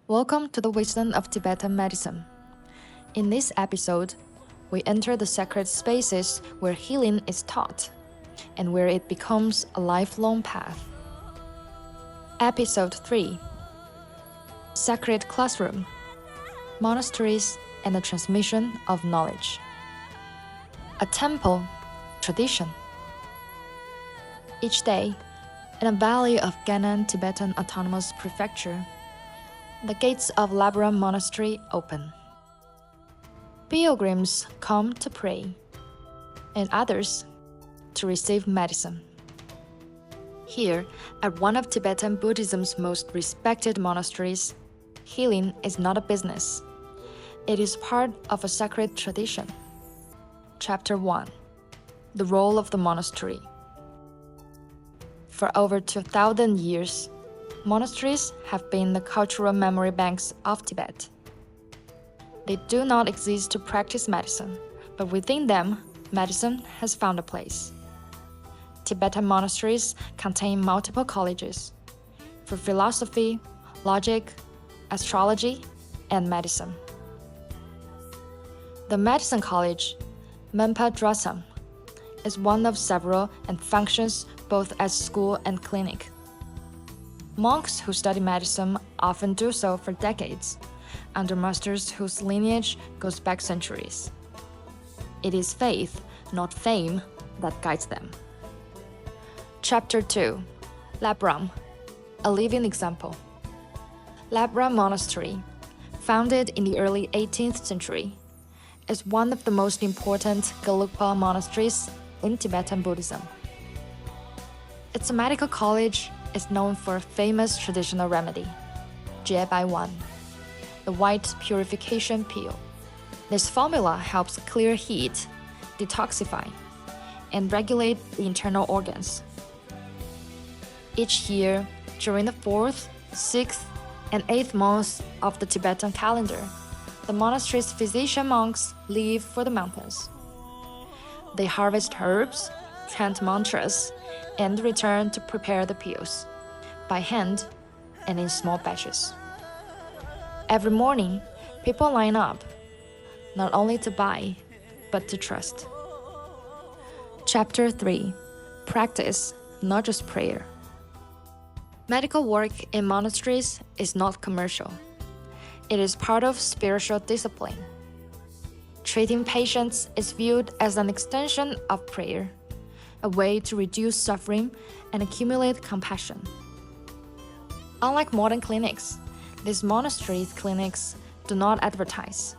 Welcome to the Wisdom of Tibetan Medicine. In this episode, we enter the sacred spaces where healing is taught and where it becomes a lifelong path. Episode 3: Sacred Classroom, Monasteries and the Transmission of Knowledge. A temple tradition. Each day, in a valley of Gannan Tibetan Autonomous Prefecture, the gates of Labra Monastery open. Pilgrims come to pray, and others to receive medicine. Here, at one of Tibetan Buddhism's most respected monasteries, healing is not a business. It is part of a sacred tradition. Chapter 1: The Role of the Monastery. For over 2,000 years, monasteries have been the cultural memory banks of Tibet. They do not exist to practice medicine, but within them, medicine has found a place. Tibetan monasteries contain multiple colleges for philosophy, logic, astrology, and medicine. The Medicine College, Menpa Drasam, is one of several and functions both as school and clinic. Monks who study medicine often do so for decades, under masters whose lineage goes back centuries. It is faith, not fame, that guides them. Chapter 2: Labram, a living example. Labra Monastery, founded in the early 18th century, is one of the most important Gelugpa monasteries in Tibetan Buddhism. Its medical college is known for a famous traditional remedy, Jie-bai-wan, the white purification pill. This formula helps clear heat, detoxify, and regulate the internal organs. Each year, during the 4th, 6th, and 8th months of the Tibetan calendar, the monastery's physician monks leave for the mountains. They harvest herbs, chant mantras, and return to prepare the pills, by hand and in small batches. Every morning, people line up, not only to buy, but to trust. Chapter 3: Practice, not just prayer. Medical work in monasteries is not commercial. It is part of spiritual discipline. Treating patients is viewed as an extension of prayer, a way to reduce suffering and accumulate compassion. Unlike modern clinics, these monastery clinics do not advertise.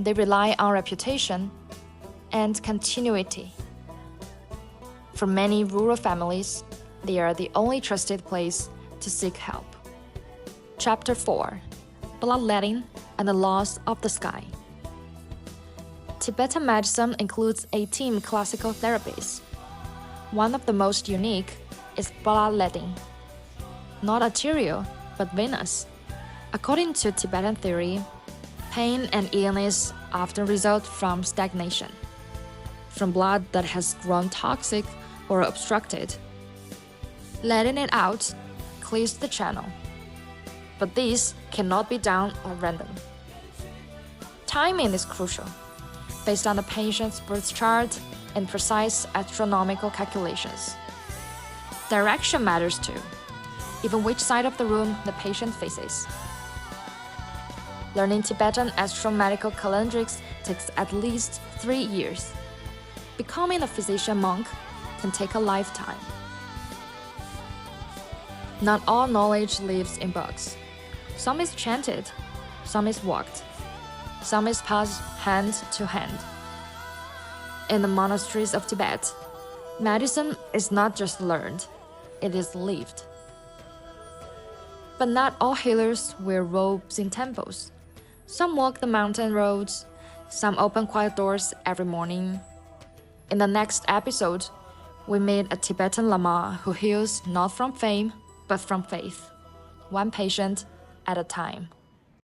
They rely on reputation and continuity. For many rural families, they are the only trusted place to seek help. Chapter 4: Bloodletting and the Laws of the Sky. Tibetan medicine includes 18 classical therapies. One of the most unique is bloodletting. Not arterial, but venous. According to Tibetan theory, pain and illness often result from stagnation, from blood that has grown toxic or obstructed. Letting it out clears the channel, but this cannot be done at random. Timing is crucial, based on the patient's birth chart and precise astronomical calculations. Direction matters too, even which side of the room the patient faces. Learning Tibetan astromedical calendrics takes at least 3 years. Becoming a physician monk can take a lifetime. Not all knowledge lives in books. Some is chanted, some is walked, some is passed hand to hand. In the monasteries of Tibet, medicine is not just learned, it is lived. But not all healers wear robes in temples. Some walk the mountain roads, some open quiet doors every morning. In the next episode, we meet a Tibetan Lama who heals not from fame, but from faith, one patient at a time.